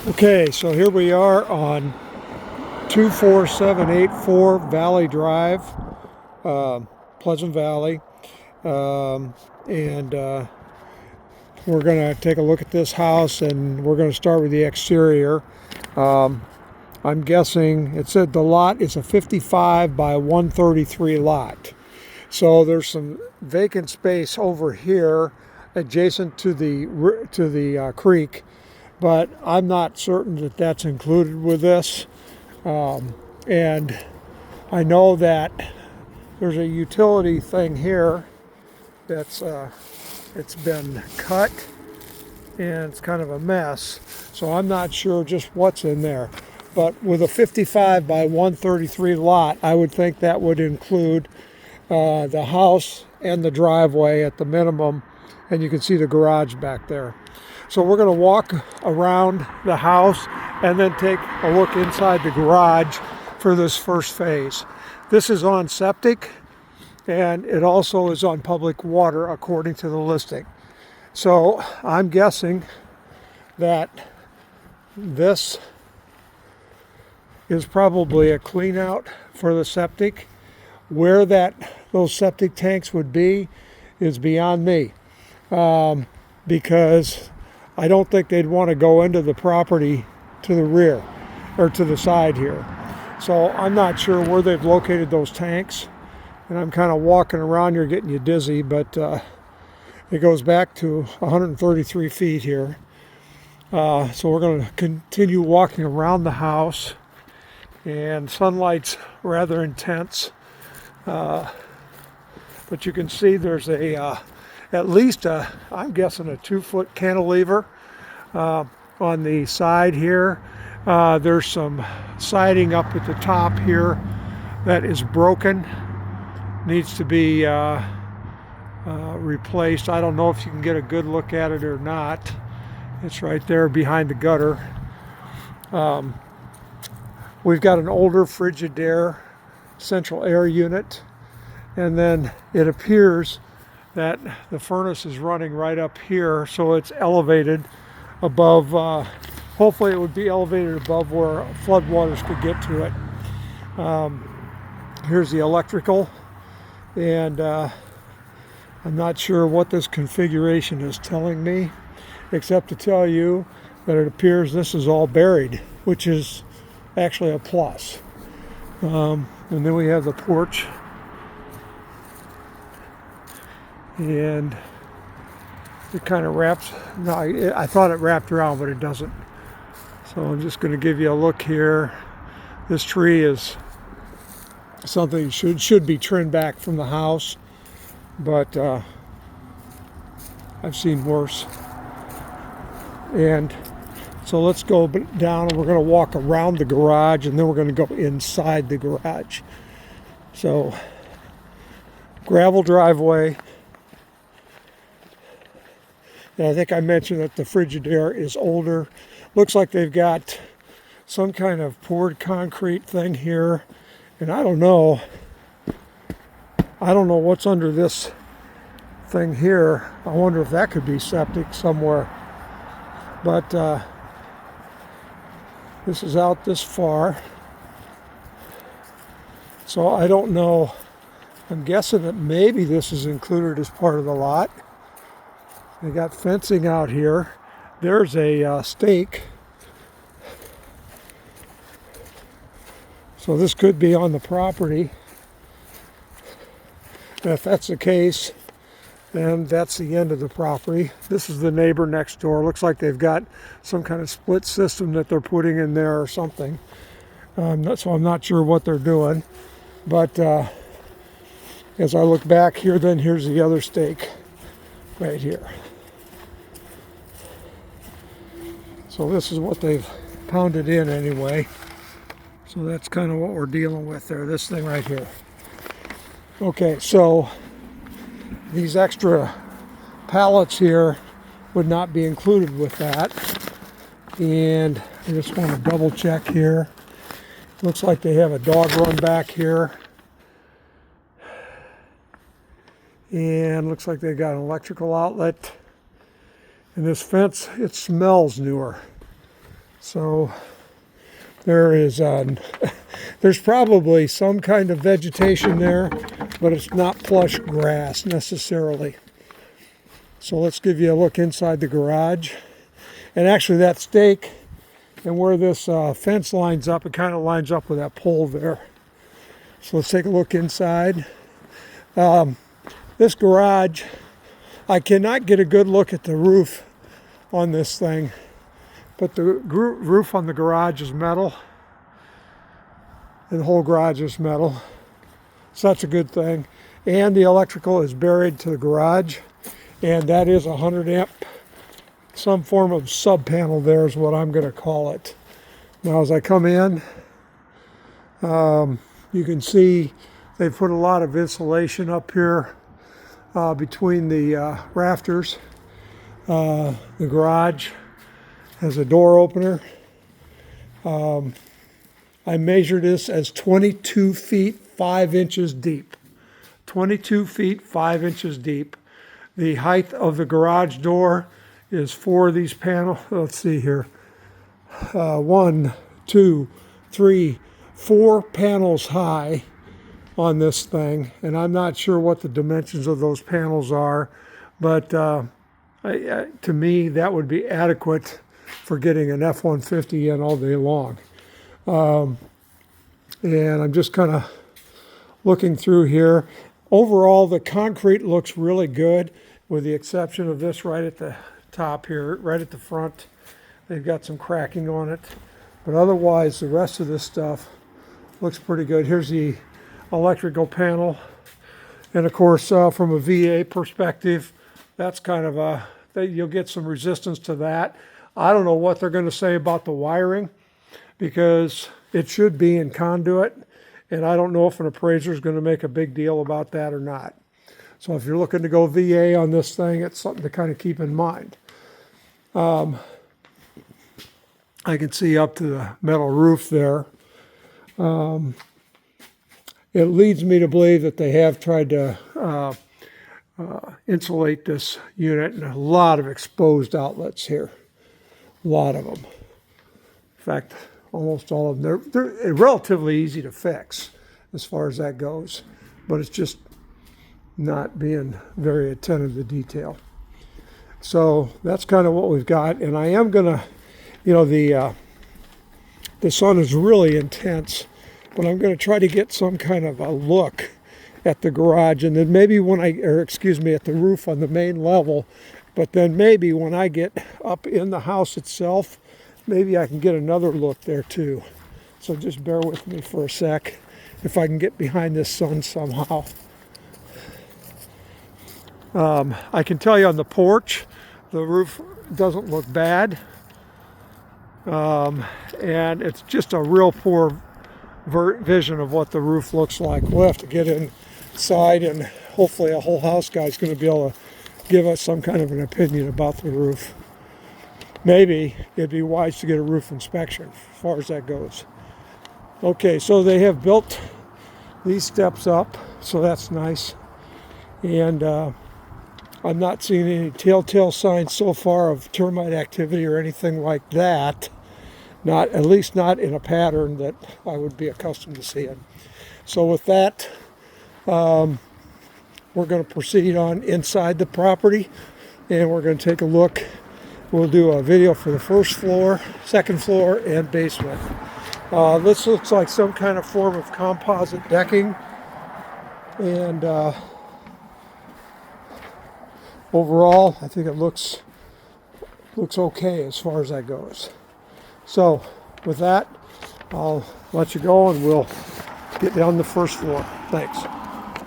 Okay, so here we are on 24784 Valley Drive, Pleasant Valley, and we're going to take a look at this house, and we're going to start with the exterior. I'm guessing it said the lot is a 55 by 133 lot. So there's some vacant space over here adjacent to the creek, but I'm not certain that that's included with this. And I know that there's a utility thing here that's it's been cut and it's kind of a mess. So I'm not sure just what's in there. But with a 55 by 133 lot, I would think that would include the house and the driveway at the minimum, and you can see the garage back there. So we're going to walk around the house and then take a look inside the garage for this first phase. This is on septic, and it also is on public water according to the listing. So I'm guessing that this is probably a clean out for the septic. Where those septic tanks would be is beyond me, because I don't think they'd want to go into the property to the rear or to the side here. So I'm not sure where they've located those tanks, and I'm kind of walking around here getting you dizzy, but it goes back to 133 feet here. So we're going to continue walking around the house, and sunlight's rather intense. But you can see there's at least I'm guessing a 2-foot cantilever on the side here. There's some siding up at the top here that is broken, needs to be replaced. I don't know if you can get a good look at it or not. It's right there behind the gutter. We've got an older Frigidaire central air unit, and then it appears that the furnace is running right up here, so it's elevated above, hopefully it would be elevated above where floodwaters could get to it. Here's the electrical, and I'm not sure what this configuration is telling me, except to tell you that it appears this is all buried, which is actually a plus. And then we have the porch, and it kind of wraps. No, I thought it wrapped around, but it doesn't. So I'm just going to give you a look here. This tree is something should be trimmed back from the house, but I've seen worse. And so let's go down, and we're going to walk around the garage, and then we're going to go inside the garage. So, gravel driveway. And I think I mentioned that the Frigidaire is older. Looks like they've got some kind of poured concrete thing here. And I don't know what's under this thing here. I wonder if that could be septic somewhere. But this is out this far, so I don't know. I'm guessing that maybe this is included as part of the lot. They got fencing out here. There's a stake, so this could be on the property. And if that's the case, then that's the end of the property. This is the neighbor next door. Looks like they've got some kind of split system that they're putting in there or something. So I'm not sure what they're doing. But as I look back here, then here's the other stake right here. So this is what they've pounded in anyway. So that's kind of what we're dealing with there, this thing right here. Okay, so these extra pallets here would not be included with that. And I just want to double check here. Looks like they have a dog run back here. And looks like they got an electrical outlet. And this fence, it smells newer. So there is there's probably some kind of vegetation there, but it's not plush grass necessarily. So let's give you a look inside the garage. And actually that stake and where this fence lines up, it kind of lines up with that pole there. So let's take a look inside. This garage, I cannot get a good look at the roof on this thing, but the roof on the garage is metal, and the whole garage is metal. So that's a good thing. And the electrical is buried to the garage, and that is a 100 amp, some form of sub panel there is what I'm going to call it. Now as I come in, you can see they've put a lot of insulation up here between the rafters. The garage has a door opener. I measured this as 22 feet 5 inches deep. 22 feet 5 inches deep. The height of the garage door is 4 of these panels. Let's see here. 1, 2, 3, 4 panels high on this thing, and I'm not sure what the dimensions of those panels are, but to me that would be adequate for getting an F-150 in all day long. And I'm just kind of looking through here. Overall, the concrete looks really good, with the exception of this right at the top here, right at the front. They've got some cracking on it, but otherwise the rest of this stuff looks pretty good. Here's the electrical panel, and of course from a VA perspective, that's kind of you'll get some resistance to that. I don't know what they're going to say about the wiring, because it should be in conduit, and I don't know if an appraiser is going to make a big deal about that or not. So if you're looking to go VA on this thing, it's something to kind of keep in mind. I can see up to the metal roof there. It leads me to believe that they have tried to insulate this unit, and a lot of exposed outlets here. A lot of them. In fact, almost all of them. They're relatively easy to fix as far as that goes, but it's just not being very attentive to detail. So that's kind of what we've got, and I am gonna, the sun is really intense, but I'm going to try to get some kind of a look at the garage, and then maybe when at the roof on the main level, but then maybe when I get up in the house itself, maybe I can get another look there too. So just bear with me for a sec, if I can get behind this sun somehow. I can tell you on the porch, the roof doesn't look bad, and it's just a real poor vision of what the roof looks like. We'll have to get inside, and hopefully a whole house guy is going to be able to give us some kind of an opinion about the roof. Maybe it'd be wise to get a roof inspection as far as that goes. Okay, so they have built these steps up, so that's nice. And I'm not seeing any telltale signs so far of termite activity or anything like that. At least not in a pattern that I would be accustomed to seeing. So with that, we're going to proceed on inside the property, and we're going to take a look. We'll do a video for the first floor, second floor, and basement. This looks like some kind of form of composite decking, and overall, I think it looks okay as far as that goes. So with that, I'll let you go, and we'll get down the first floor. Thanks.